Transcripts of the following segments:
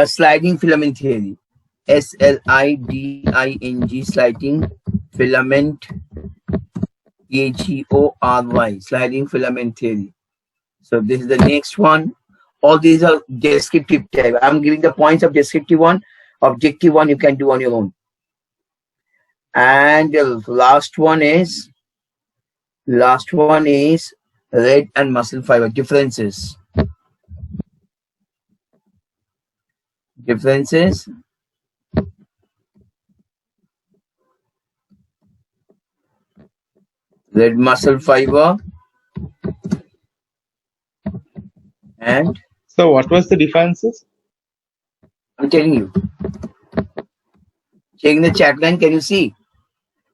Sliding filament theory. SLIDING, sliding filament, THEORY, sliding filament theory. So this is the next one. All these are descriptive type. I'm giving the points of descriptive one. Objective one you can do on your own. And the last one is red and muscle fiber differences. Red muscle fiber and. So what was the differences? I'm telling you. Checking the chat line, can you see?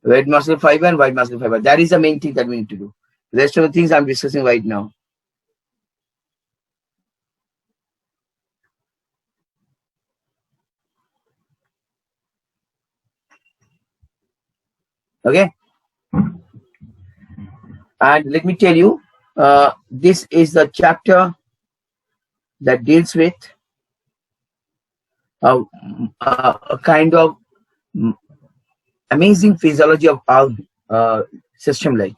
Red muscle fiber and white muscle fiber. That is the main thing that we need to do. The rest of the things I'm discussing right now. Okay. And let me tell you, this is the chapter that deals with a kind of amazing physiology of our system. Like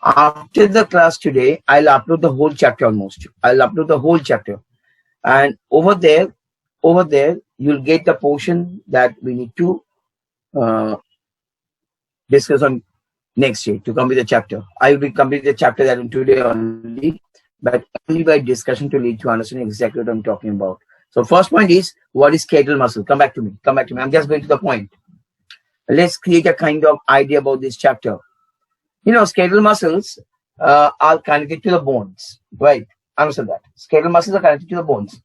after the class today, I'll upload the whole chapter almost. I'll upload the whole chapter, and over there, you'll get the portion that we need to discuss on next day to complete the chapter. I will complete the chapter that today only, but only by discussion to lead to understanding exactly what I'm talking about. So first point is, what is skeletal muscle? Come back to me. I'm just going to the point. Let's create a kind of idea about this chapter. You know, skeletal muscles are connected to the bones, right? Understand that. Skeletal muscles are connected to the bones.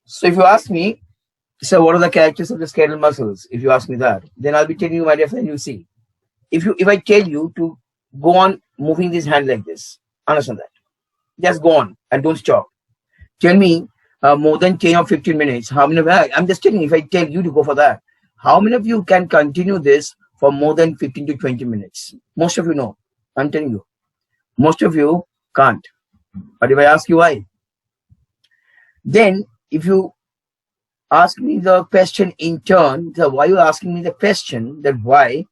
So if you ask me, so what are the characteristics of the skeletal muscles? If you ask me that, then I'll be telling you, my dear friend, you see. If I tell you to go on moving this hand like this, understand that. Just go on and don't stop. Tell me more than 10 or 15 minutes. How many of you, I'm just telling you, if I tell you to go for that, how many of you can continue this for more than 15 to 20 minutes? Most of you know. I'm telling you. Most of you can't. But if I ask you why, then if you ask me the question in turn, so why you asking me the question that why?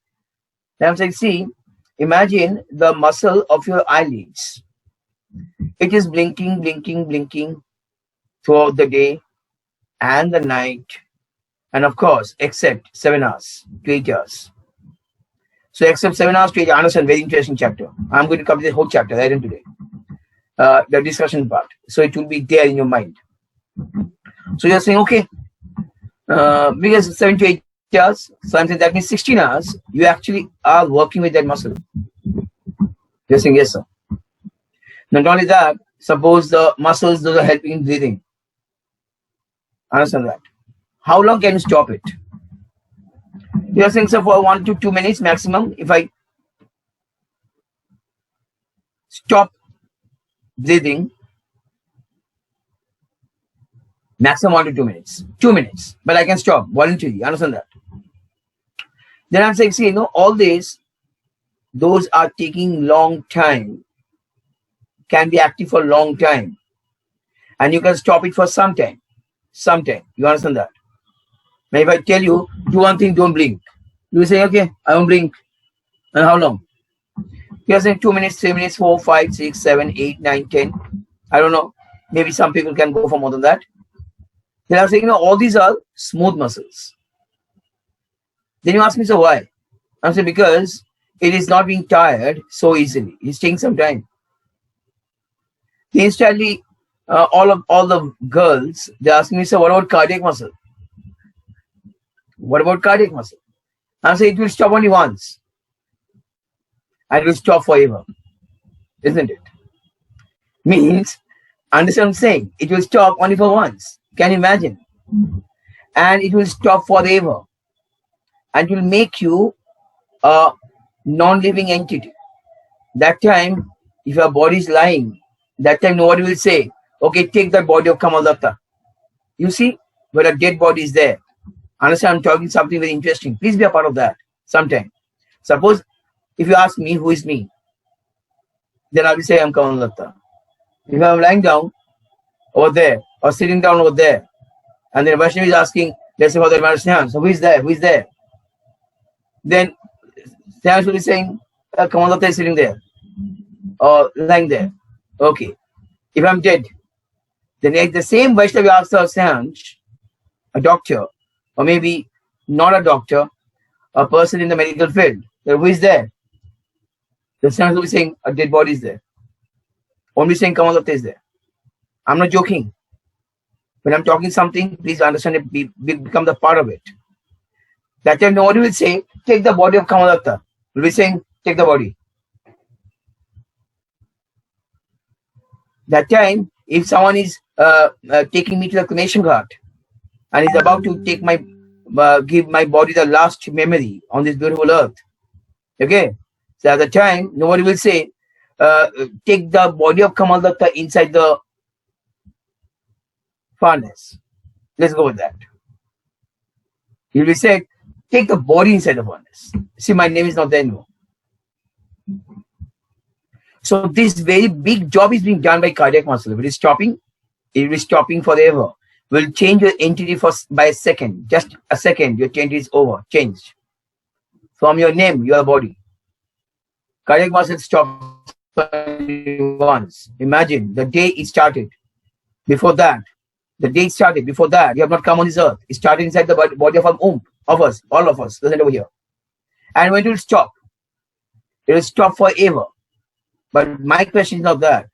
Then I'm saying, see, imagine the muscle of your eyelids. It is blinking throughout the day and the night, and of course, except 7 hours to 8 hours. So except 7 hours to 8 hours, understand, very interesting chapter. I'm going to cover the whole chapter right in today. The discussion part. So it will be there in your mind. So you're saying, okay, because 7 to 8 hours, so I'm saying that means 16 hours, you actually are working with that muscle. You're saying, yes, sir. Not only that, suppose the muscles, those are helping in breathing. Understand that. How long can you stop it? You're saying, sir, for 1 to 2 minutes maximum, if I stop breathing, maximum 1 to 2 minutes. 2 minutes. But I can stop voluntarily. Understand that? Then I'm saying, see, you know, all these, those are taking long time, can be active for a long time. And you can stop it for some time. You understand that? Now, if I tell you, do one thing, don't blink. You say, okay, I won't blink. And how long? You're saying 2 minutes, 3 minutes, 4, 5, 6, 7, 8, 9, 10. I don't know. Maybe some people can go for more than that. Then I'm saying, you know, all these are smooth muscles. Then you ask me, so why? I'm saying, because it is not being tired so easily. It's taking some time. Instantly, all the girls, they ask me, so what about cardiac muscle? What about cardiac muscle? I'm saying it will stop only once. And it will stop forever. Isn't it? Means, understand what I'm saying? It will stop only for once. Can you imagine? And it will stop forever. And it will make you a non-living entity. That time, if your body is lying, that time nobody will say, okay, take that body of Kamal Datta. You see, but a dead body is there. Understand, I'm talking something very interesting. Please be a part of that sometime. Suppose, if you ask me, who is me? Then I will say, I'm Kamal Datta. If I'm lying down over there, or sitting down over there, And then Vaishnavi is asking, let's say for the Snehan, so who is there? Who is there? Then Snehan will be saying, Kamalata is sitting there or lying there. Okay. If I'm dead, then if the same Vaishnavi asks Snehan, a doctor, or maybe not a doctor, a person in the medical field, then who is there? The Snehan will be saying, a dead body is there. Only saying Kamalata is there. I'm not joking. When I'm talking something, please understand it, become the part of it. That time nobody will say, take the body of Kamalata. We'll be saying, take the body. That time, if someone is taking me to the cremation ghat and is about to take give my body the last memory on this beautiful earth, okay? So at the time, nobody will say, take the body of Kamalata inside the furnace. Let's go with that. He will be said, take the body inside the furnace. See, my name is not there anymore. So this very big job is being done by cardiac muscle. If it is stopping, it will be stopping forever. Will change your entity by a second. Just a second, your entity is over, changed. From your name, your body. Cardiac muscle stops once. Imagine the day it started. Before that, the day it started, before that, you have not come on this earth. It started inside the body of of us, all of us, present over here. And when it will stop, it will stop forever. But my question is not that.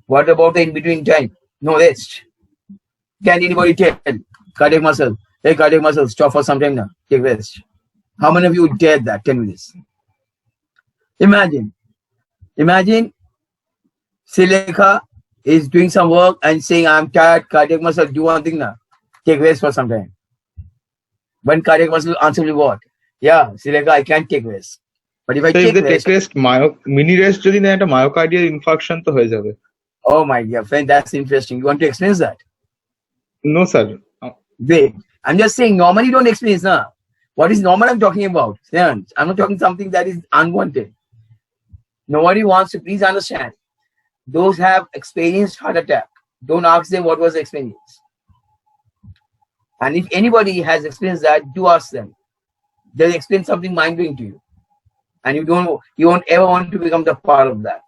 What about the in-between time? No rest. Can anybody tell cardiac muscle, hey, cardiac muscle, stop for some time now, take rest? How many of you dare that? Tell me this. Imagine Silekha is doing some work and saying, I'm tired, cardiac muscle, do one thing now, take rest for some time. When cardiac muscle answer will what? Yeah, Silekha, I can't take rest. But if I So take if they rest, take rest, mini rest যদি না একটা myocardial infarction তো হয়ে যাবে. Oh my dear friend, that's interesting. You want to experience that? No, sir. Wait, I'm just saying normally you don't experience now. What is normal I'm talking about? I'm not talking something that is unwanted. Nobody wants to, please understand. Those have experienced heart attack. Don't ask them what was the experience. And if anybody has experienced that, do ask them. They'll explain something mind-blowing to you. And you won't ever want to become the part of that.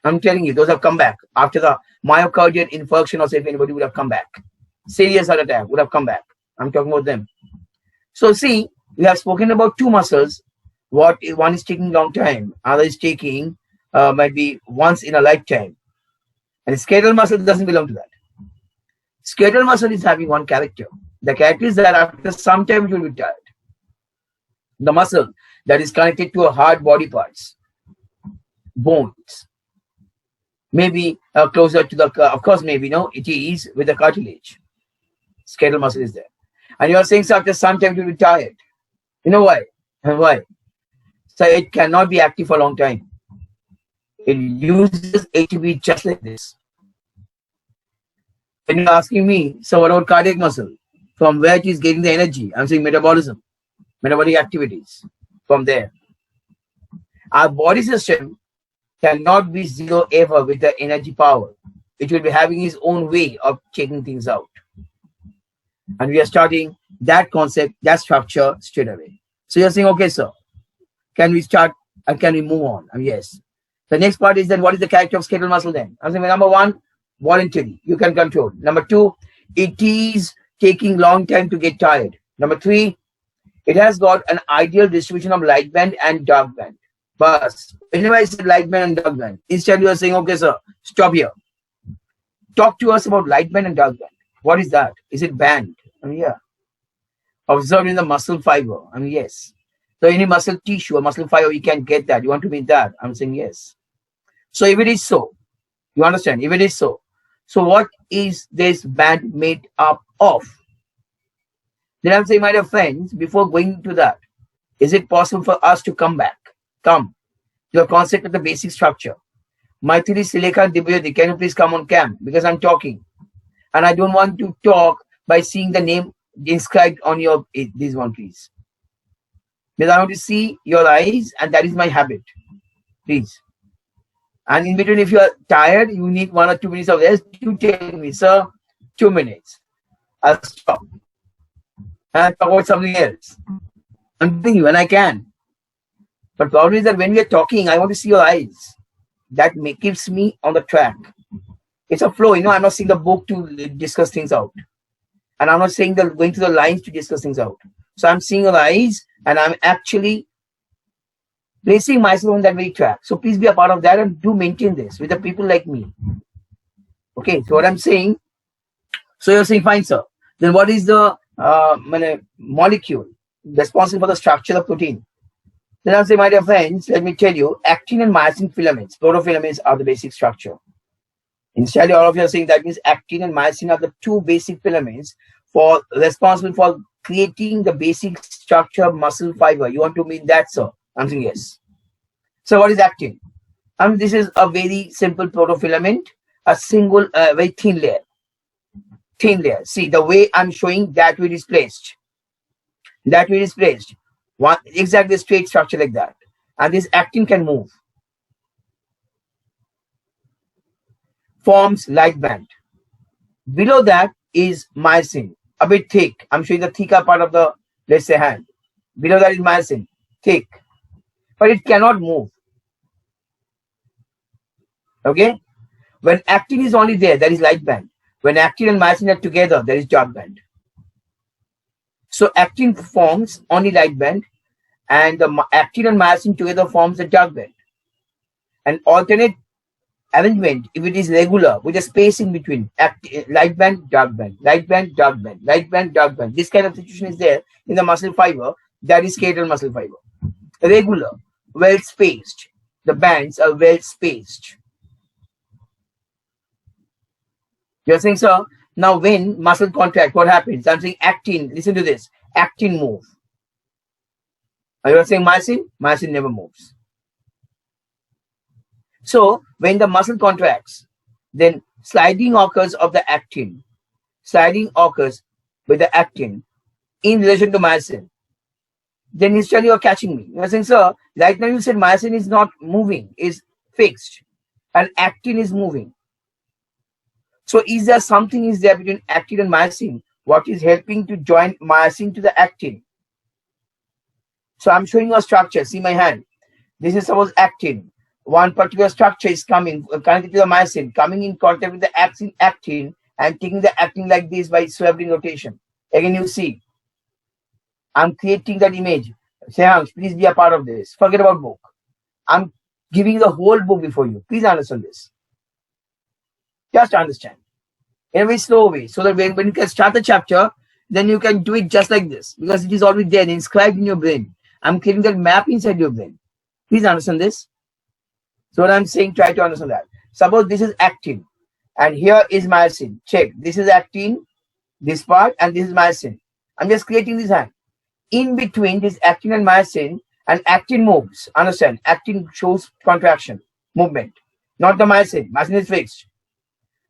I'm telling you, those have come back. After the myocardial infarction, or say if anybody would have come back. Serious heart attack would have come back. I'm talking about them. So see, we have spoken about two muscles. One is taking long time, other is taking might be once in a lifetime. And the skeletal muscle doesn't belong to that. Skeletal muscle is having one character. The character is that after some time it will be tired. The muscle that is connected to a hard body parts, bones, maybe closer to the, of course, maybe no, it is with the cartilage. Skeletal muscle is there. And you are saying so after some time it will be tired. You know why? Why? So it cannot be active for a long time. It uses ATP just like this. When you're asking me, so what about cardiac muscle? From where it is getting the energy? I'm saying metabolism, metabolic activities from there. Our body system cannot be zero ever with the energy power. It will be having its own way of checking things out. And we are starting that concept, that structure straight away. So you're saying, okay, sir, can we start and can we move on? Yes. The next part is then what is the character of skeletal muscle then? I'm saying number one, voluntary, you can control. Number two, it is taking long time to get tired. Number three, it has got an ideal distribution of light band and dark band. But whenever I said light band and dark band, instead you are saying, okay, sir, stop here. Talk to us about light band and dark band. What is that? Is it band? Yeah. Observed in the muscle fiber. Yes. So any muscle tissue or muscle fiber, you can get that. You want to meet that? I'm saying yes. So if it is so, you understand? If it is so, so what is this band made up of? Then I'm saying, my dear friends, before going to that, is it possible for us to come to the concept of the basic structure? Maithili, Silekha, and Dibyajyoti, can you please come on cam? Because I'm talking. And I don't want to talk by seeing the name inscribed on your, this one, please. Because I want to see your eyes, and that is my habit. Please. And in between, if you are tired, you need 1 or 2 minutes of rest, you tell me, sir, 2 minutes. I'll stop and I'll talk about something else. I'm telling you, and I can. But problem is that when we are talking, I want to see your eyes. That keeps me on the track. It's a flow, I'm not seeing the book to discuss things out. And I'm not saying that going to the lines to discuss things out. So I'm seeing your eyes and I'm actually placing myself on that very track. So please be a part of that and do maintain this with the people like me. Okay, so what I'm saying, so you're saying, fine, sir. Then what is the molecule responsible for the structure of protein? Then I'll say, my dear friends, let me tell you, actin and myosin filaments, protofilaments are the basic structure. Instead, all of you are saying that means actin and myosin are the two basic filaments responsible for creating the basic structure of muscle fiber. You want to mean that, sir? I'm saying yes. So what is actin? This is a very simple protofilament, a single, very thin layer. Thin layer. See, the way I'm showing, that way it is placed. That way it is placed. One exactly straight structure like that. And this actin can move. Forms light band. Below that is myosin, a bit thick. I'm showing the thicker part of the, let's say, hand. Below that is myosin, thick. But it cannot move. Okay? When actin is only there is light band. When actin and myosin are together, there is dark band. So actin forms only light band, and the actin and myosin together forms the dark band. An alternate arrangement, if it is regular, with a space in between, light band, dark band, light band, dark band, light band, dark band. This kind of situation is there in the muscle fiber. That is skeletal muscle fiber. Regular, well spaced. The bands are well spaced. You're saying, sir, now when muscle contract, what happens? I'm saying actin, listen to this, actin move. Are you saying myosin? Myosin never moves. So when the muscle contracts, then sliding occurs of the actin. Sliding occurs with the actin in relation to myosin. Then instead you are catching me. You're saying, sir, right now you said myosin is not moving, is fixed, and actin is moving. So is there something is there between actin and myosin? What is helping to join myosin to the actin? So I'm showing you a structure. See my hand. This is suppose actin. One particular structure is coming, connected to the myosin, coming in contact with the actin and taking the actin like this by swabbling rotation. Again, you see, I'm creating that image. Seangs, please be a part of this. Forget about book. I'm giving the whole book before you. Please understand this. Just understand. In a very slow way. So that when you can start the chapter, then you can do it just like this. Because it is already there, inscribed in your brain. I'm creating that map inside your brain. Please understand this. So what I'm saying, try to understand that. Suppose this is actin. And here is myosin. Check. This is actin, this part, and this is myosin. I'm just creating this hand. In between this actin and myosin, and actin moves. Understand? Actin shows contraction, movement. Not the myosin. Myosin is fixed.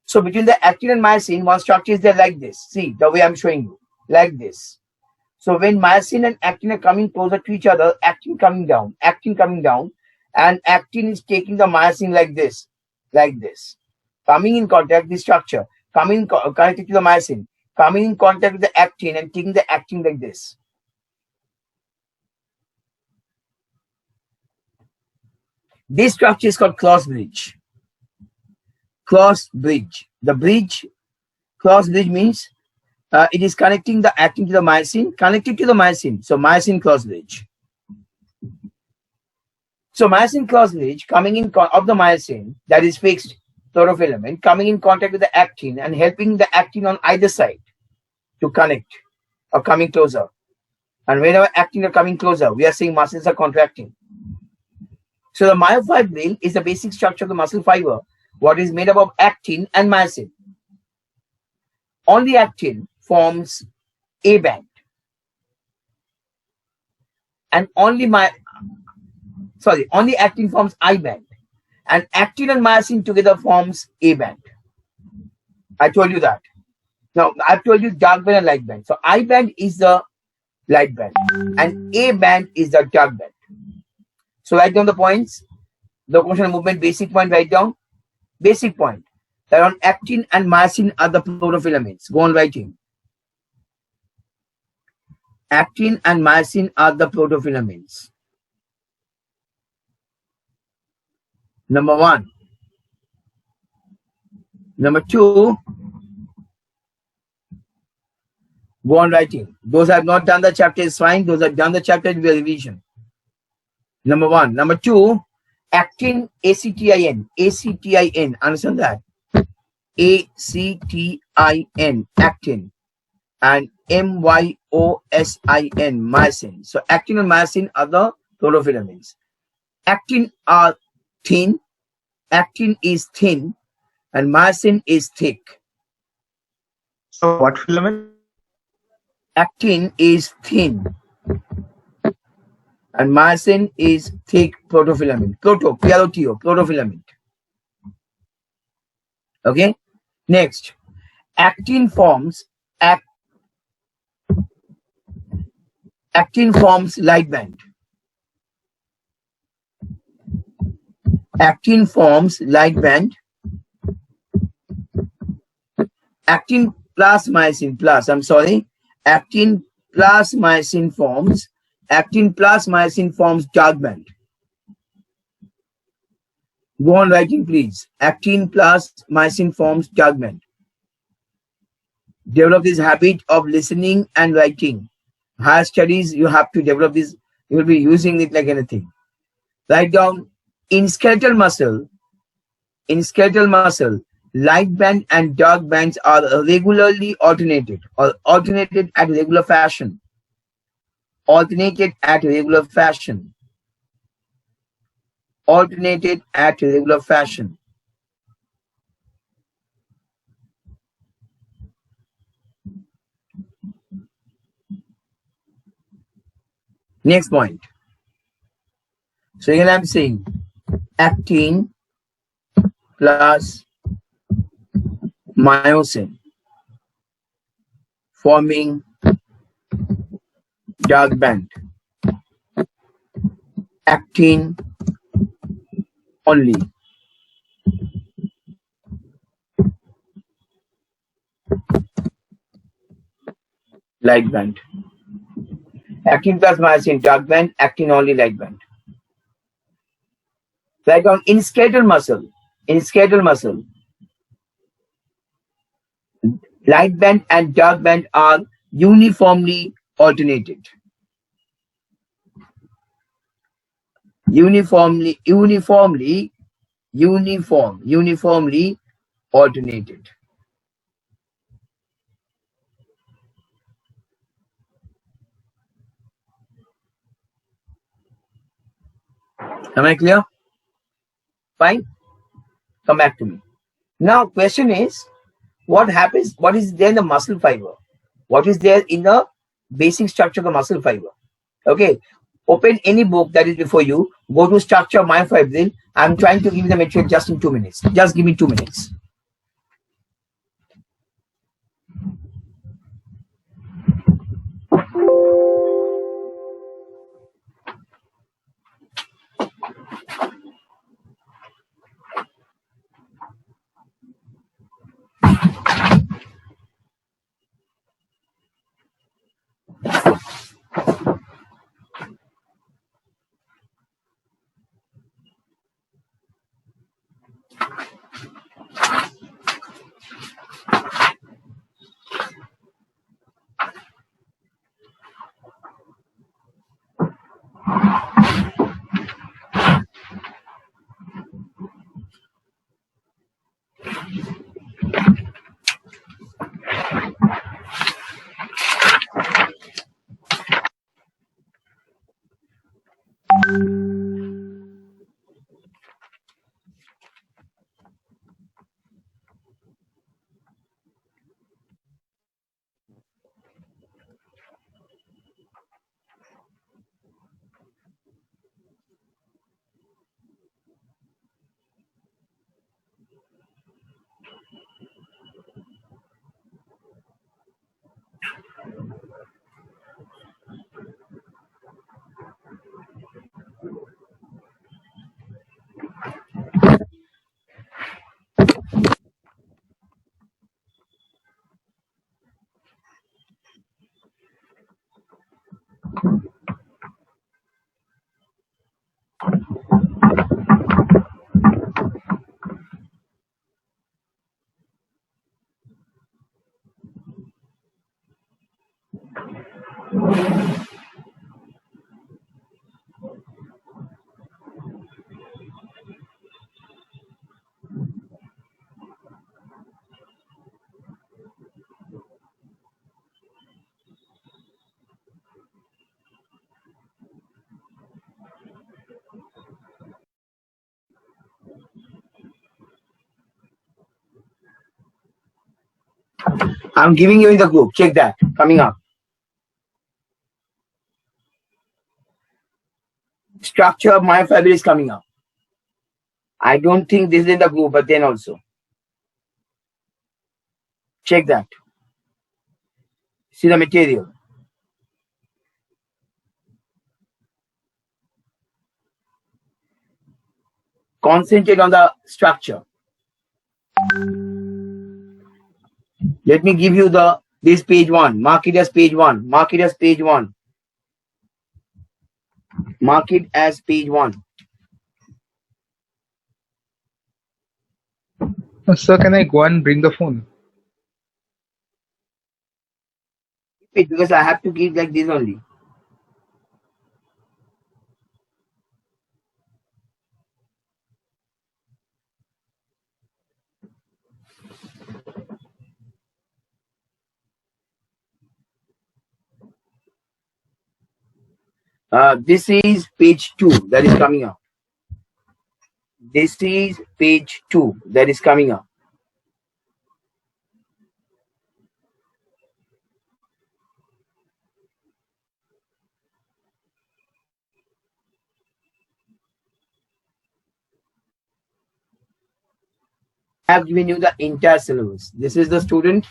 So between the actin and myosin, one structure is there like this. See, the way I'm showing you. Like this. So when myosin and actin are coming closer to each other, actin coming down, and actin is taking the myosin like this. Coming in contact, this structure, connected to the myosin, coming in contact with the actin and taking the actin like this. This structure is called cross bridge. Cross bridge. The bridge, cross bridge means it is connecting the actin to the myosin, connected to the myosin. So myosin cross bridge. So myosin cross bridge coming in of the myosin, that is fixed chlorophilament, coming in contact with the actin and helping the actin on either side to connect or coming closer. And whenever actin are coming closer, we are saying muscles are contracting. So the myofibril is the basic structure of the muscle fiber, what is made up of actin and myosin. Only actin forms A band. And only actin forms I band. And actin and myosin together forms A band. I told you that. Now, I've told you dark band and light band. So I band is the light band. And A band is the dark band. So write down the points. Locomotion and movement, basic point, write down. Basic point. That on actin and myosin are the protofilaments. Go on writing. Actin and myosin are the protofilaments. Number one. Number two, go on writing. Those who have not done the chapter is fine. Those who have done the chapter will be a revision. Number one. Number two, actin, ACTIN. ACTIN. Understand that? ACTIN. Actin. And MYOSIN. Myosin. So actin and myosin are the protofilaments. Actin are thin. Actin is thin. And myosin is thick. So what filament? Actin is thin. And myosin is thick protofilament. P-R-O-T-O, protofilament. Okay. Next, actin forms light band. Actin forms light band. Actin plus myosin plus. I'm sorry. Actin plus myosin forms. Actin plus myosin forms dark band. Go on writing, please. Actin plus myosin forms dark band. Develop this habit of listening and writing. Higher studies, you have to develop this. You will be using it like anything. Write down in skeletal muscle, light band and dark bands are regularly alternated or alternated at regular fashion. Alternated at regular fashion. Alternated at regular fashion. Next point. So here I'm saying actin plus myosin forming dark band. Actin only. Light band. Actin plus myosin dark band, actin only light band. Write down in skeletal muscle, light band and dark band are uniformly alternated. Uniformly alternated. Am I clear? Fine. Come back to me. Now, question is, what happens? What is there in the muscle fiber? What is there in the basic structure of the muscle fiber? Okay. Open any book that is before you. Go to structure of myofibril. I'm trying to give you the material just in 2 minutes. Just give me 2 minutes. I'm giving you in the group. Check that. Coming up. Structure of myofiber is coming up. I don't think this is in the group, but then also. Check that. See the material. Concentrate on the structure. Let me give you this page 1. Mark it as page 1. Mark it as page 1. Mark it as page 1. Sir, can I go and bring the phone? Because I have to keep like this only. This is page 2 that is coming up. This is page 2 that is coming up. I have given you the entire syllabus. This is the student.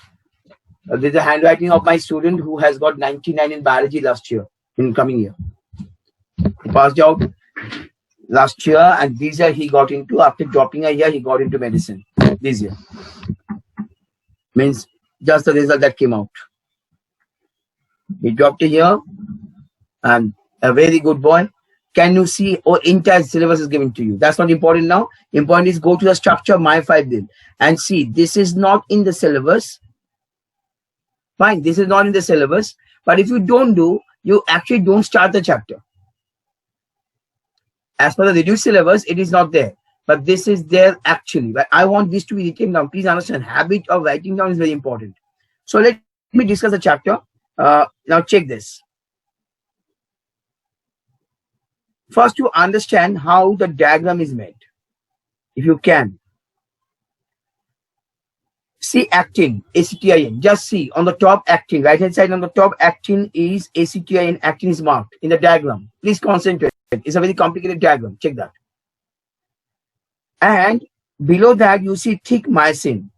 This is the handwriting of my student who has got 99 in biology last year, in coming year. He passed out last year, and this year he got into, after dropping a year, he got into medicine this year. Means just the result that came out. He dropped a year and a very good boy. Can you see entire syllabus is given to you? That's not important now. Important is go to the structure of myofibril and see this is not in the syllabus. Fine, this is not in the syllabus. But if you don't do, you actually don't start the chapter. As per the reduced syllabus, it is not there. But this is there actually. But I want this to be written down. Please understand, habit of writing down is very important. So let me discuss the chapter. Now check this. First, to understand how the diagram is made. If you can. See actin, actin. Just see on the top actin, right hand side on the top actin is actin. Actin is marked in the diagram. Please concentrate. It's a very complicated diagram. Check that. And below that you see thick myosin.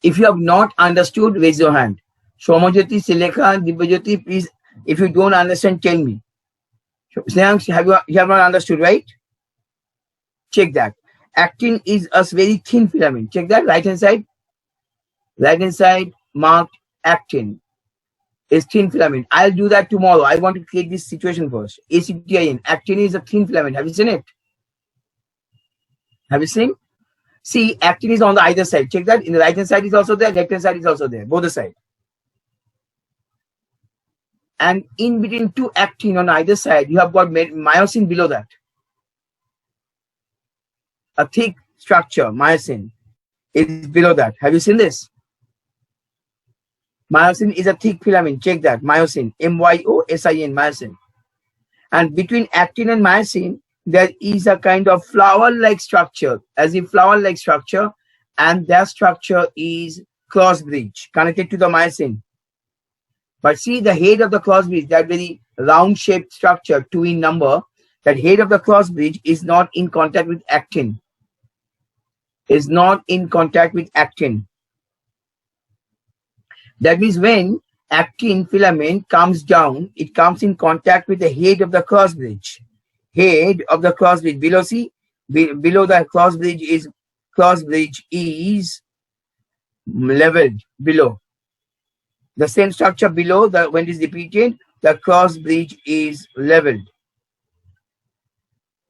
If you have not understood, raise your hand. Somajyoti, Silekha, Divyajyoti, please. If you don't understand, tell me. Snehang, you have not understood, right? Check that. Actin is a very thin filament. Check that. Right hand side. Right hand side marked actin is thin filament. I'll do that tomorrow. I want to create this situation first. ACTIN. Actin is a thin filament. Have you seen it? Have you seen? See, actin is on the either side. Check that. In the right hand side is also there. Left hand side is also there. Both the side. And in between two actin on either side, you have got myosin below that. A thick structure, myosin, is below that. Have you seen this? Myosin is a thick filament. Check that. Myosin. M-Y-O-S-I-N. Myosin. And between actin and myosin, there is a kind of flower-like structure, as if flower-like structure, and that structure is cross bridge connected to the myosin. But see the head of the cross bridge, that very round-shaped structure, 2 in number, that head of the cross bridge is not in contact with actin. Is not in contact with actin. That means when actin filament comes down, it comes in contact with the head of the cross bridge. Head of the cross bridge. Below, see, below the cross bridge is leveled below. The same structure below, when it is repeated, the cross bridge is leveled.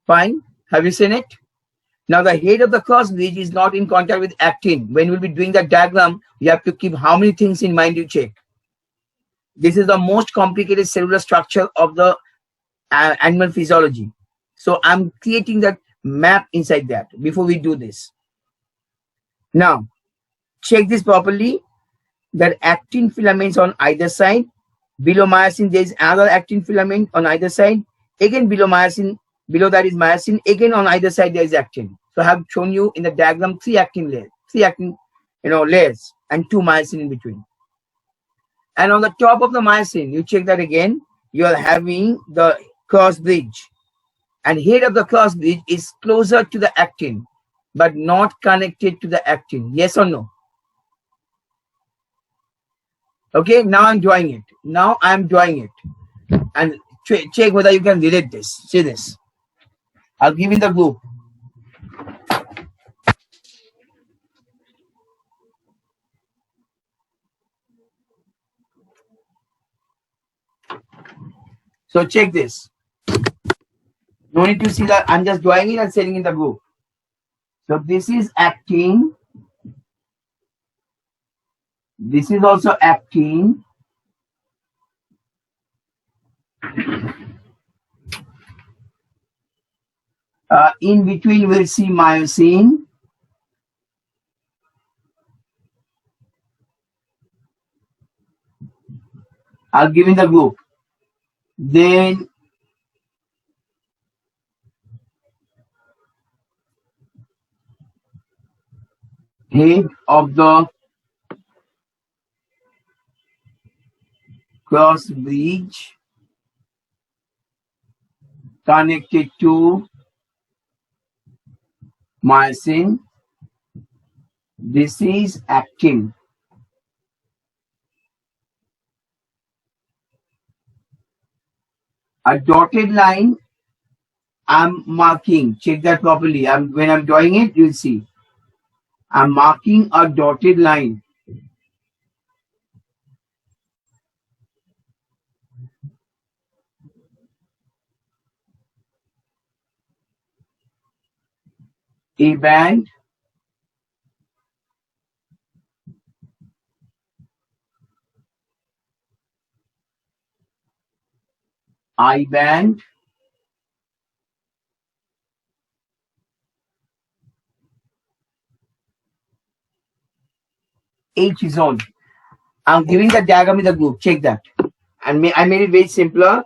Fine. Have you seen it? Now the head of the cross bridge is not in contact with actin. When we'll be doing that diagram, you have to keep how many things in mind you check. This is the most complicated cellular structure of the animal physiology. So I'm creating that map inside that before we do this. Now, check this properly. That actin filaments on either side. Below myosin, there is another actin filament on either side. Again, below myosin, below that is myosin. Again, on either side, there is actin. So I have shown you in the diagram three actin layers, and two myosin in between. And on the top of the myosin, you check that again, you are having the cross bridge. And head of the cross bridge is closer to the actin, but not connected to the actin. Yes or no? Okay, now I'm drawing it. Now I'm drawing it. And check whether you can relate this. See this. I'll give you the group. So check this. No need to see that. I'm just drawing it and setting in the group. So this is actin. This is also actin. In between, we'll see myosin. I'll give in the group. Then head of the cross bridge connected to myosin. This is actin. A dotted line I'm marking. Check that properly. When I'm drawing it, you'll see. I'm marking a dotted line. A band, I band, H zone. I'm giving the diagram in the group. Check that. And I made it very simpler.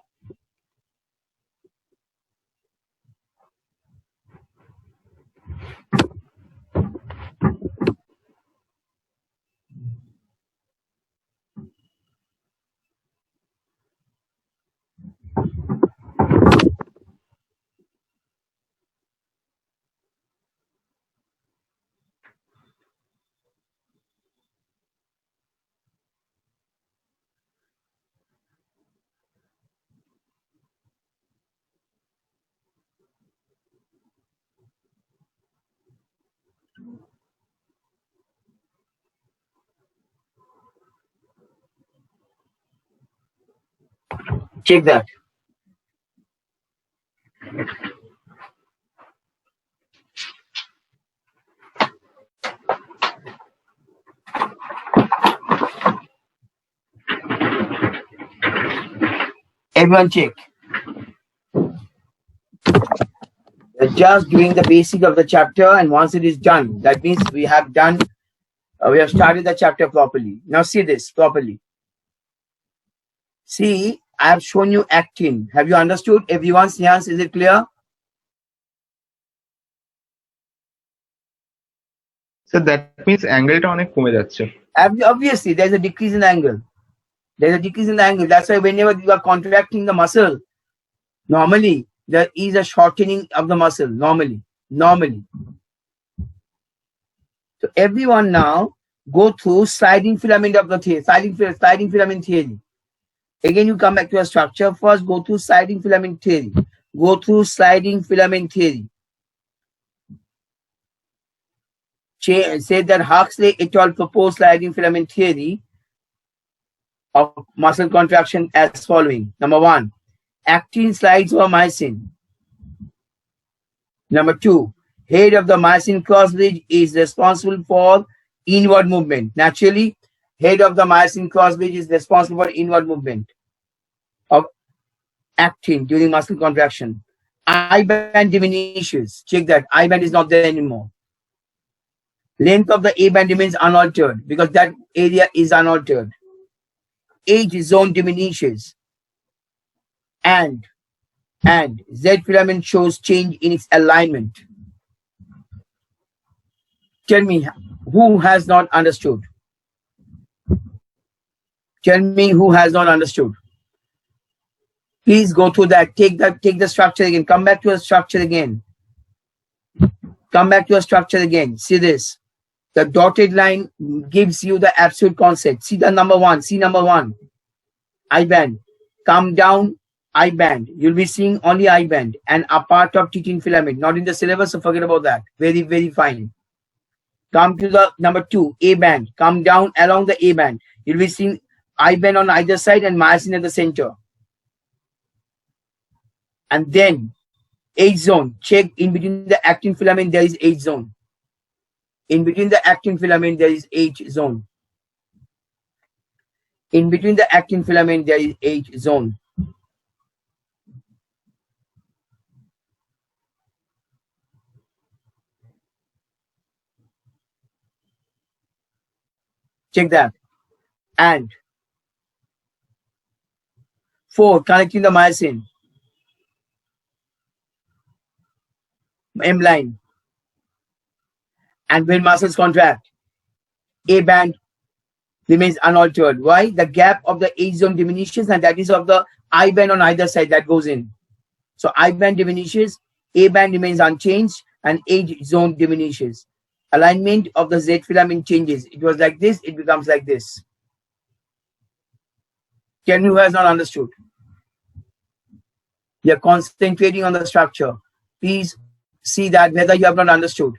Check that. Everyone check. We're just doing the basic of the chapter, and once it is done, that means we have done, we have started the chapter properly. Now see this properly. See, I have shown you actin. Have you understood? Everyone's yes, is it clear? So that means অ্যাঙ্গেলটা অনেক কমে যাচ্ছে. Obviously, there's a decrease in the angle. There's a decrease in the angle. That's why whenever you are contracting the muscle, normally there is a shortening of the muscle. Normally. So everyone now go through sliding filament of the theory, sliding filament theory. Again, you come back to a structure. First, go through sliding filament theory. Go through sliding filament theory. Say that Huxley et al. Proposed sliding filament theory of muscle contraction as following. Number one, actin slides over myosin. Number two, head of the myosin cross bridge is responsible for inward movement. Naturally, Head of the myosin cross bridge is responsible for inward movement of actin during muscle contraction. I band diminishes. Check that. I band is not there anymore. Length of the A band remains unaltered because that area is unaltered. H zone diminishes. And Z filament shows change in its alignment. Tell me who has not understood. Tell me who has not understood. Please go through that. Take the structure again. Come back to a structure again. Come back to a structure again. See this. The dotted line gives you the absolute concept. See the number one. See number one. I band. Come down. I band. You'll be seeing only I band and a part of titin filament. Not in the syllabus, so forget about that. Very, very fine. Come to the number two, A band. Come down along the A band. You'll be seeing I band on either side and myosin at the center. And then H zone. Check in between the actin filament, there is H zone. In between the actin filament, there is H zone. In between the actin filament, there is H zone. Check that. And 4, connecting the myosin. M line. And when muscles contract, A band remains unaltered. Why? The gap of the H zone diminishes, and that is of the I band on either side that goes in. So I band diminishes, A band remains unchanged, and H zone diminishes. Alignment of the Z filament changes. It was like this, it becomes like this. Tell me who has not understood. You're concentrating on the structure. Please see that whether you have not understood.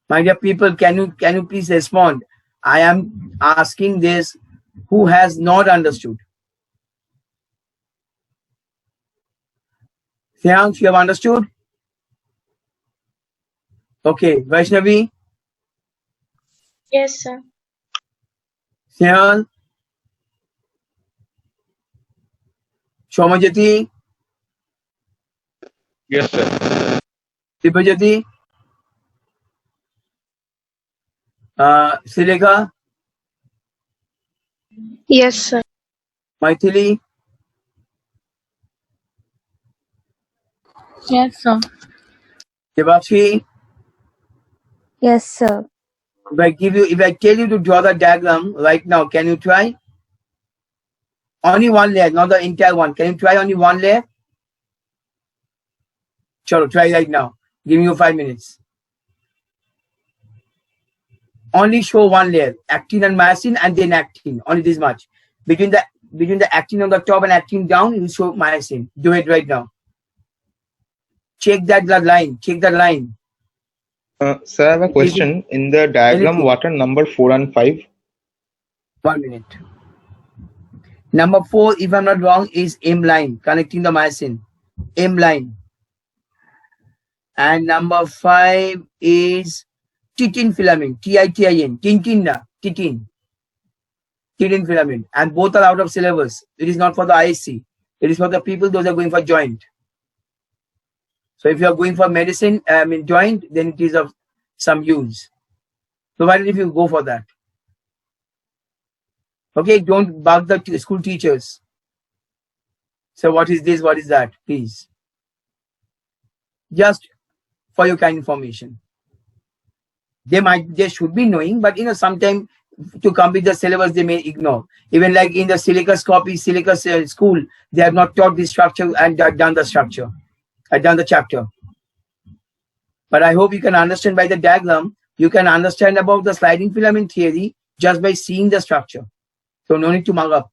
My dear people, can you please respond? I am asking this, who has not understood? Seansh, you have understood? Okay, Vaishnavi? Yes, sir. Snehal? Shomajati? Yes, sir. Dipajati? Sileka? Yes, sir. Maithili? Yes, sir. Devakshi? Yes, sir. If I tell you to draw the diagram right now, can you try? Only one layer, not the entire one. Can you try only one layer? Chalo, try right now. Give you 5 minutes. Only show one layer, actin and myosin, and then actin. Only this much. Between the actin on the top and actin down, you show myosin. Do it right now. Check that line. Check the line. Sir, I have a question. In the diagram, what are number 4 and 5? 1 minute. Number 4, if I'm not wrong, is M line, connecting the myosin. M line. And number 5 is titin filament, T-I-T-I-N, titin filament. And both are out of syllabus. It is not for the ISC. It is for the people, those are going for joint. So if you are going for medicine, joint, then it is of some use. Provided if you go for that. Okay, don't bug the school teachers. So what is this? What is that? Please. Just for your kind information. They should be knowing, but sometimes to complete the syllabus, they may ignore. Even like in the syllabus school, they have not taught this structure and done the structure. Done the chapter. But I hope you can understand by the diagram, you can understand about the sliding filament theory just by seeing the structure. So no need to mug up.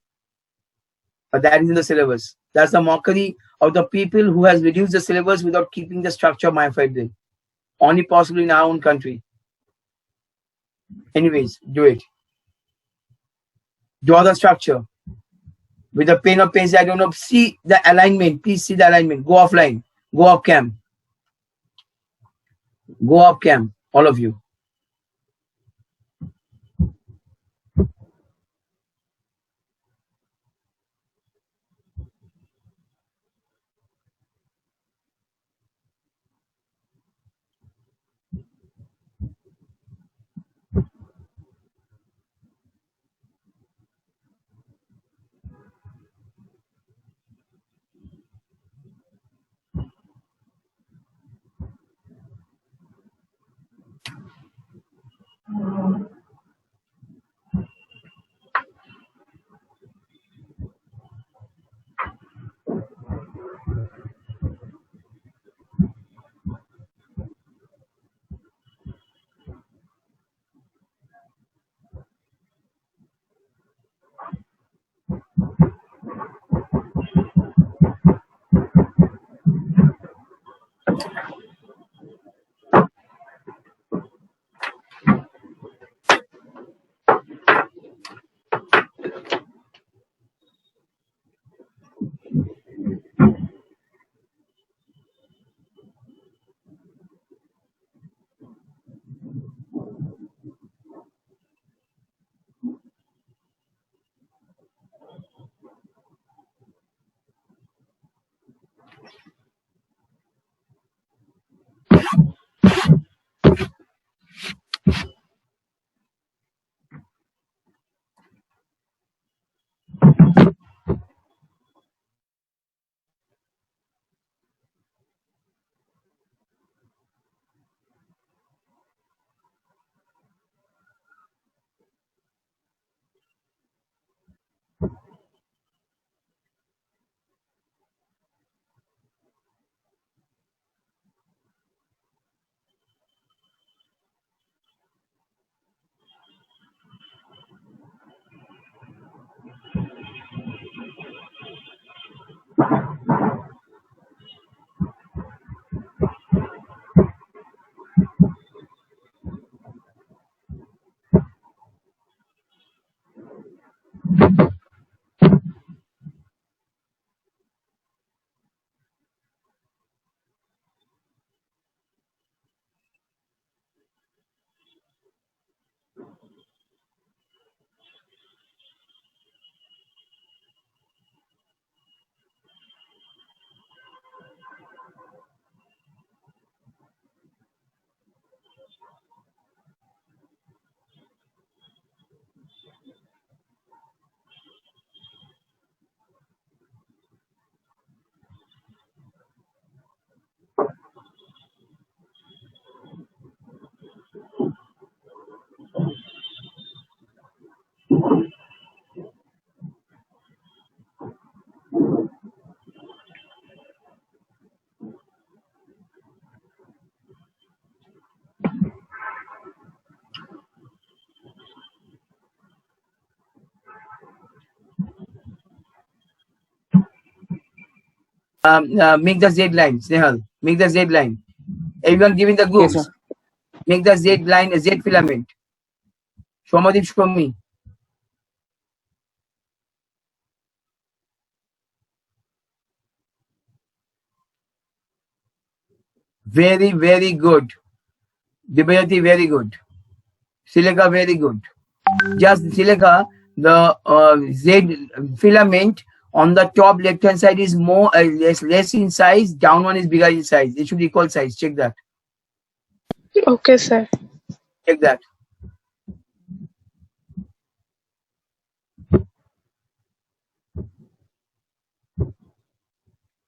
But that is in the syllabus. That's the mockery of the people who has reduced the syllabus without keeping the structure of myofibril. Only possible in our own country. Anyways, do it. Draw the structure. With a pen or pencil, I don't know. See the alignment. Please see the alignment. Go offline. Go off cam. Go off cam. All of you. Make the Z line, Snehal. Make the Z line. Everyone giving the Okay, sir. groups. Make the Z line a Z filament. Shomadip, show me. Very, very good. Dibayati, very good. Silica, very good. Just silica, the Z filament on the top left hand side is more less in size. Down one is bigger in size. It should be equal size. Check that. Okay, sir. Check that.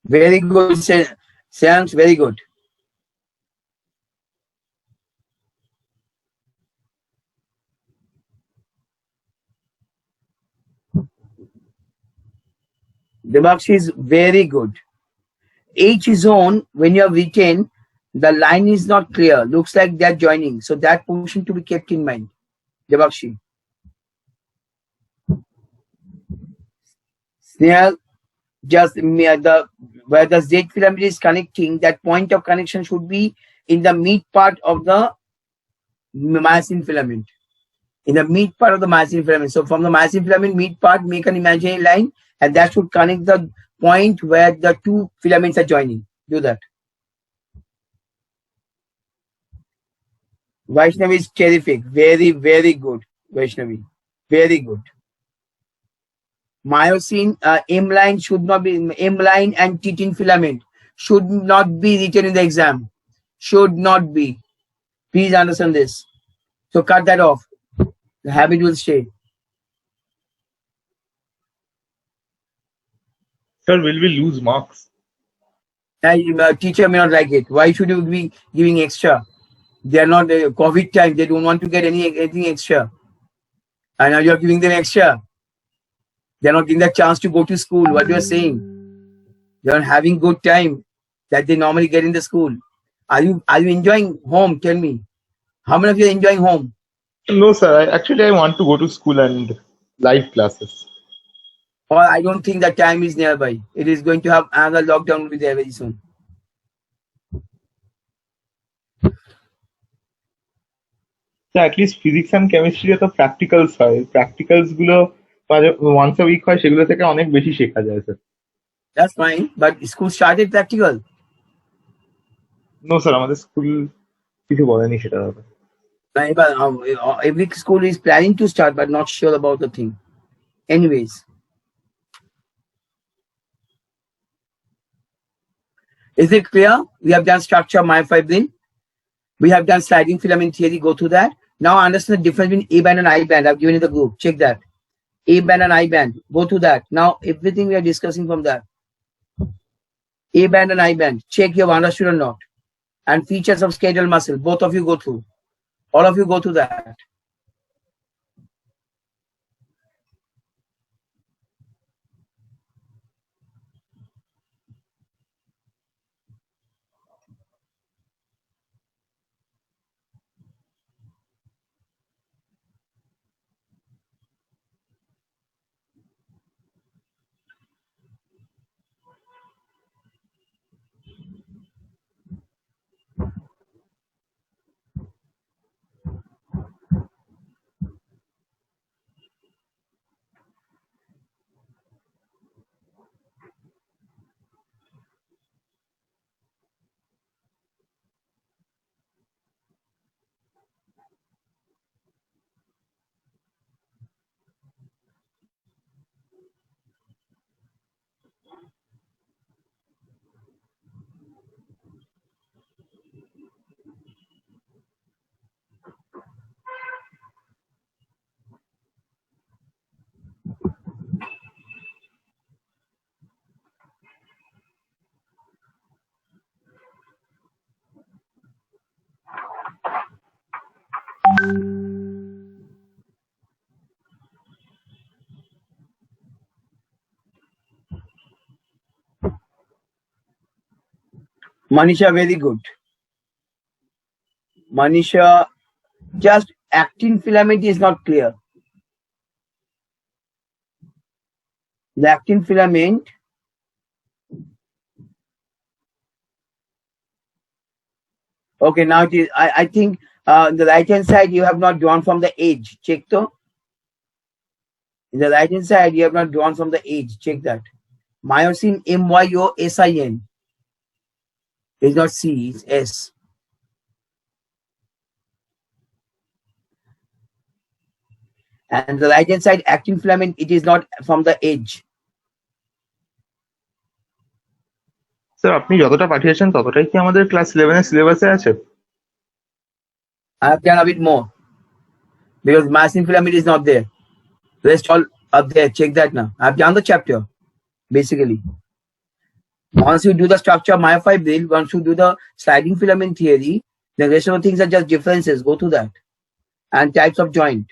Very good, Seans. Very good. Debakshi is very good. Each zone, when you have written, the line is not clear. Looks like they are joining. So that portion to be kept in mind. Debakshi. Snehal, just where the Z filament is connecting, that point of connection should be in the mid part of the myosin filament. In the mid part of the myosin filament. So from the myosin filament mid part, make an imaginary line, and that should connect the point where the two filaments are joining. Do that. Vaishnavi is terrific. Very, very good. Vaishnavi. Very good. Myosin M line should not be M line and titin filament should not be written in the exam. Should not be. Please understand this. So cut that off. The habit will stay. Sir, will we lose marks? Teacher may not like it. Why should you be giving extra? They are not COVID time. They don't want to get anything extra. And now you are giving them extra. They are not getting the chance to go to school. What you are saying? They are having good time that they normally get in the school. Are you enjoying home? Tell me. How many of you are enjoying home? No, sir. I want to go to school and live classes. Or I don't think that time is nearby. It is going to have another lockdown will be there very soon. তো at least physics and chemistry তো প্র্যাকটিক্যালস হয়, প্র্যাকটিক্যালস গুলো once a week হয়, সেগুলো থেকে অনেক বেশি শেখা যায় sir. That's fine, but school started practical. No sir, আমাদের স্কুল কিছু বলেনি সেটা ব্যাপারে। Now, every school is planning to start, but not sure about the thing. Anyways, is it clear? We have done structure of myofibril. We have done sliding filament theory. Go through that. Now understand the difference between A band and I band. I've given you the group. Check that. A band and I band. Go through that. Now everything we are discussing from that. A band and I band. Check you have understood or not. And features of skeletal muscle. Both of you go through. All of you go through that. Manisha, very good. Manisha, just actin filament is not clear. The actin filament, okay, now it is, I think the right hand side you have not drawn from the edge. Check though. In the right hand side you have not drawn from the edge. Check that. Myosin, myosin. It's not C, it's S. And the right hand side actin filament, it is not from the edge. Sir আপনি যতটা পাঠিয়েছেন ততটাই কি আমাদের class 11 এর সিলেবাসে আছে? I have done a bit more because myosin filament is not there. Rest all up there. Check that now. I have done the chapter basically. Once you do the structure of myofibril, once you do the sliding filament theory, the rest of the things are just differences. Go to that. And types of joint.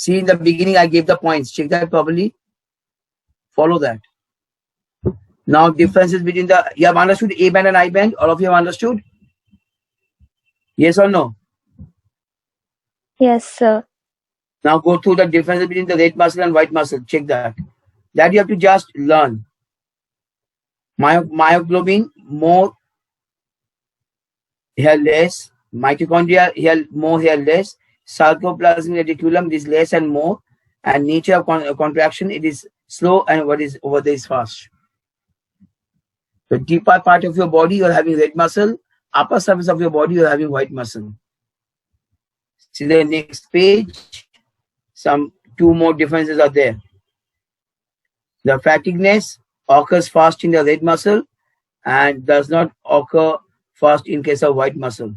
See, in the beginning, I gave the points. Check that properly. Follow that. Now, differences between the, you have understood A band and I band? All of you have understood? Yes or no? Yes, sir. Now, go through the differences between the red muscle and white muscle. Check that. That you have to just learn. Myoglobin, more, here less. Mitochondria, here more, here less. Sarcoplasmic reticulum, this less and more. And nature of contraction, it is slow, and what is over there is fast. The deeper part of your body, you are having red muscle. Upper surface of your body, you are having white muscle. See the next page. Some two more differences are there. The fatigueness occurs fast in the red muscle and does not occur fast in case of white muscle.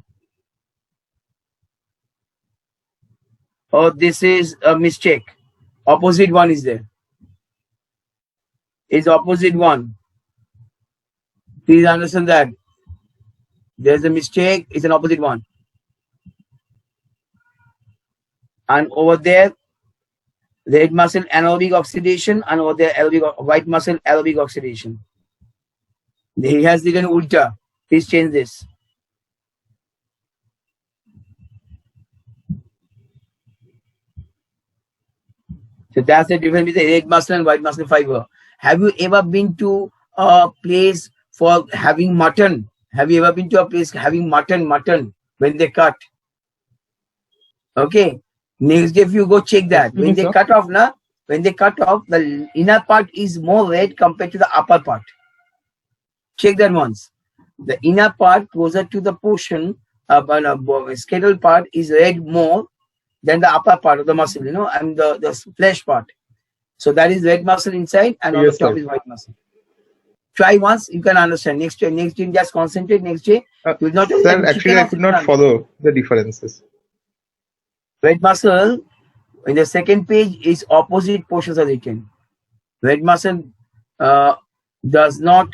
Oh, this is a mistake. Opposite one is there. It's opposite one. Please understand that. There's a mistake. It's an opposite one. And over there, red muscle anaerobic oxidation, and over there white muscle aerobic oxidation. He has written ulta. Please change this. So that's the difference between red muscle and white muscle fiber. Have you ever been to a place for having mutton? Have you ever been to a place having mutton when they cut? Okay. Next day, if you go check that, when they cut off, the inner part is more red compared to the upper part. Check that once. The inner part closer to the portion, skeletal part is red more than the upper part of the muscle, and the flesh part. So that is red muscle inside, and on the top is white muscle. Try once, you can understand. Next day, just concentrate. Next day, you will not. Sir, actually, I could not follow the differences. Red muscle in the second page is opposite portions are written. Red muscle does not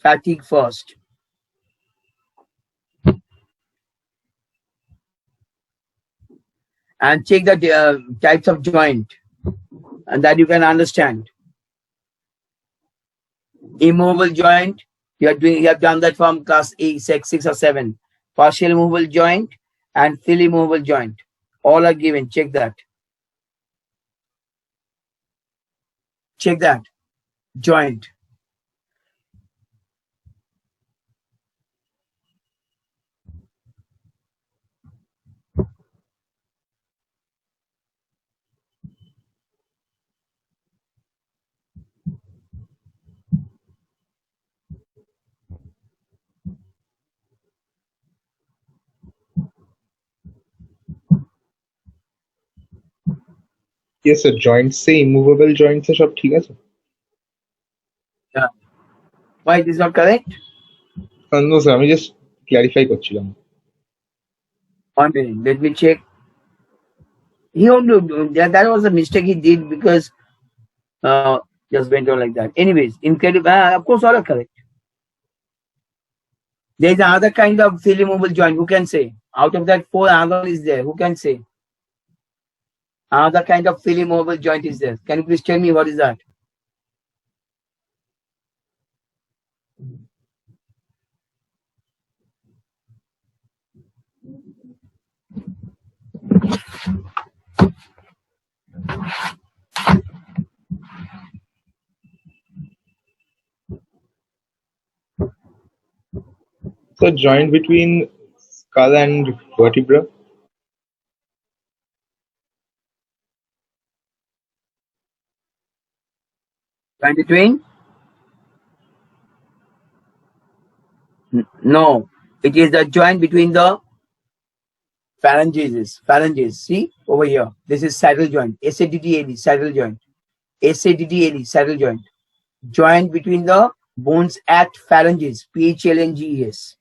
fatigue first. And check the types of joint, and that you can understand. Immovable joint, you have done that from class 8, 6 or 7. Partial movable joint and fully movable joint. All are given. Check that. Check that. Joint. Yes, sir. Joints say immovable joints are সব ঠিক আছে? Yeah. Why it is not correct? No, sir. আমি just clarify করছিলাম. One minute. Let me check. That was a mistake he did because just went on like that. Anyways, incredible. Of course, all are correct. There is another kind of fully movable joint. Who can say? Out of that 4, another is there. Who can say? Another kind of fully movable joint is there. Can you please tell me what is that? So joint between skull and vertebra. Joint between? No. It is the joint between the phalanges. Phalanges. See over here. This is saddle joint. SADDAD, saddle joint. SADDAD, saddle joint. Joint between the bones at phalanges. PHLNGES.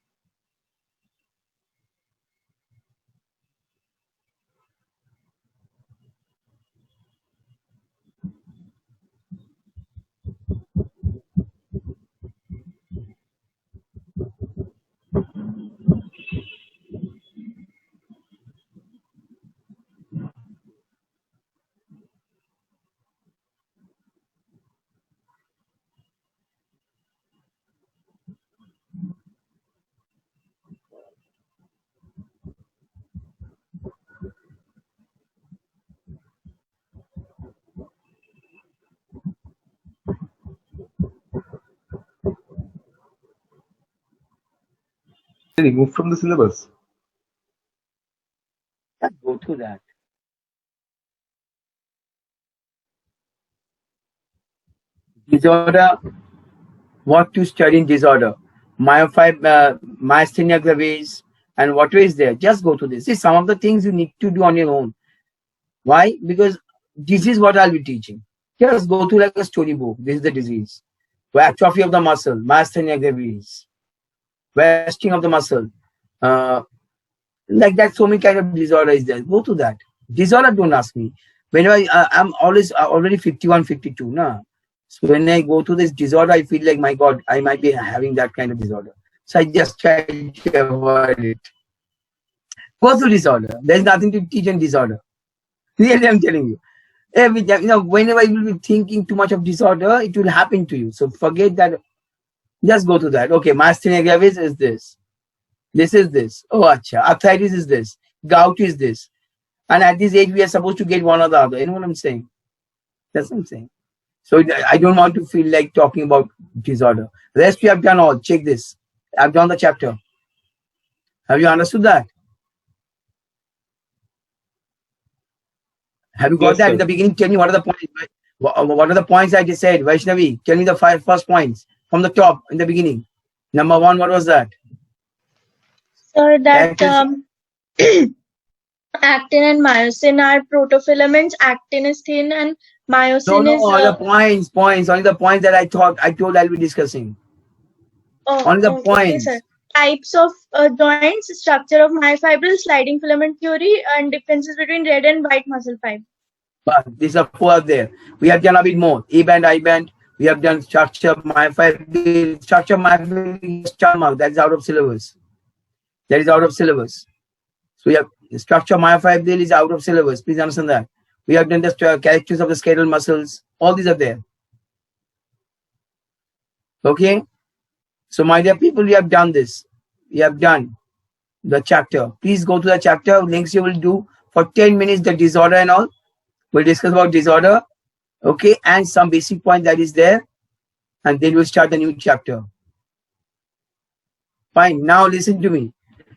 Removed from the syllabus. Let's go through that. Disorder. What to study in disorder? Myasthenia gravis, and what is there? Just go to this. See, some of the things you need to do on your own. Why? Because this is what I'll be teaching. Just go through like a storybook. This is the disease. Atrophy of the muscle, myasthenia gravis, wasting of the muscle. Like that, so many kind of disorder is there. Go to that. Disorder, don't ask me. Whenever I'm always already 51, 52. Nah. So when I go to this disorder, I feel like, my God, I might be having that kind of disorder. So I just try to avoid it. Go through disorder. There's nothing to teach in disorder. Really, I'm telling you. Every time, whenever you will be thinking too much of disorder, it will happen to you. So forget that. Just go to that. Okay, myasthenia gravis is this. This is this. Oh, acha. Arthritis is this. Gout is this. And at this age, we are supposed to get one or the other. You know what I'm saying? That's what I'm saying. So I don't want to feel like talking about disorder. Rest we have done all. Check this. I've done the chapter. Have you understood that? Have you got Yes, that sir. in the beginning? Tell me what are the points. What are the points I just said? Vaishnavi, tell me the first points from the top in the beginning. Number one, what was that? So that Characteristics. actin and myosin are protofilaments. Actin is thin and No, myosin no, is all the points. Only the points that I told I'll be discussing. Only the okay, sir. points. Types of joints, structure of myofibril, sliding filament theory, and differences between red and white muscle fiber. But these are four out there. We have done a bit more. A band, I band. We have done structure, myofibril. Structure, myofibril, stomach. That is out of syllabus. That is out of syllabus. So we have structure, myofibril is out of syllabus. Please understand that. We have done the characters of the skeletal muscles. All these are there. Okay. So my dear people, we have done this. We have done the chapter. Please go to the chapter. Next you will do for 10 minutes the disorder and all. We'll discuss about disorder. Okay. And some basic point that is there. And then we'll start the new chapter. Fine. Now listen to me.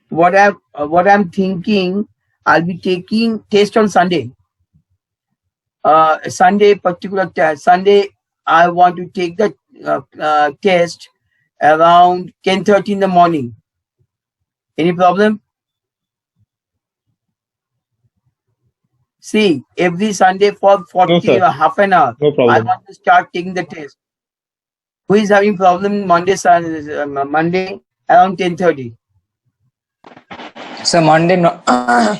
What I'm thinking, I'll be taking test on Sunday. Sunday, I want to take the test around 10:30 in the morning. Any problem? See, every Sunday for 40 No, sir. half an hour, No I problem. want to start taking the test. Who is having problem Monday around 10:30? So Monday,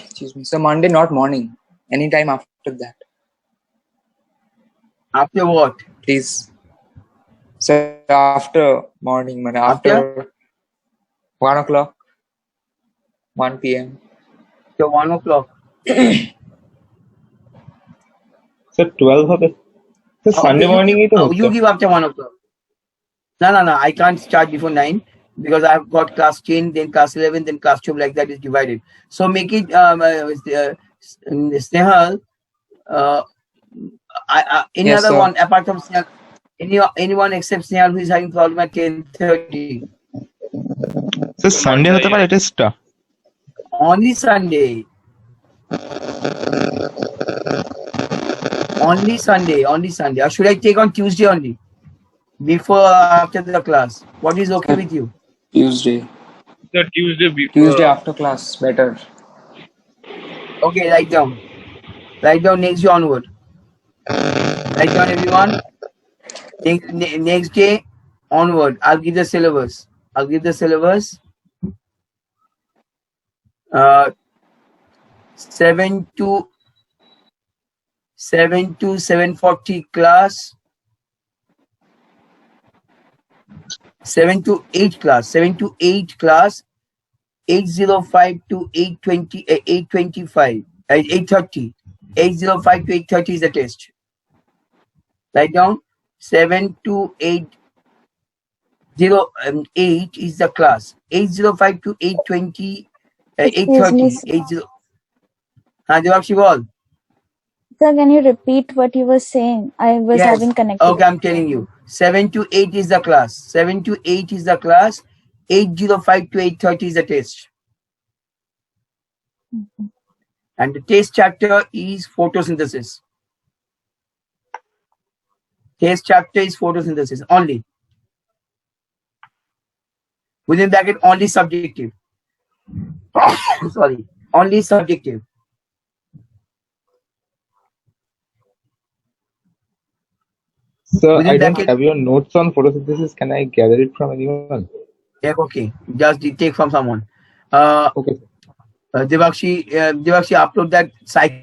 excuse me. So Monday, not morning. Anytime after that, After what? please. So after morning, after 1 o'clock, 1 p.m. So 1 o'clock. Sir 12 হবে तो Sunday morning ही तो You होता give after 1 o'clock. No. I can't start before 9 because I've got class 10, then class 11, then class 12, like that is divided. So make it, Snehal, any Yes, other sir. one apart from Snehal, anyone except Snehal who is having problem at 10:30? Sir Sunday হতে পারে টেস্টটা Only Sunday. Only Sunday. Or should I take on Tuesday only? Before or after the class? What is okay with you? Tuesday. Sir Tuesday before Tuesday after class, better. Okay, write down. Write down next day onward. Write down everyone. Next day onward. I'll give the syllabus. 7 to 7:40 class. 7 to 8 class. 8:05 to 8:20, 8:25, 8:30. 8:05 to 8:30 is the test. Write down 7 to 8:08 is the class. 8:05 to 8:20, 8:30. 80. Devakshi, bol. Sir, can you repeat what you were saying? I was Yes. having connected. Okay, I'm telling you. 7 to 8 is the class. 7 to 8 is the class. 8:05 to 8:30 is the test. And the test chapter is photosynthesis. Test chapter is photosynthesis only. Within bracket, only subjective. Sorry, only subjective. Sir, Within I don't bracket- have your notes on photosynthesis. Can I gather it from anyone? Yeah, okay. Just take from someone. Okay. Devakshi, upload that cycle.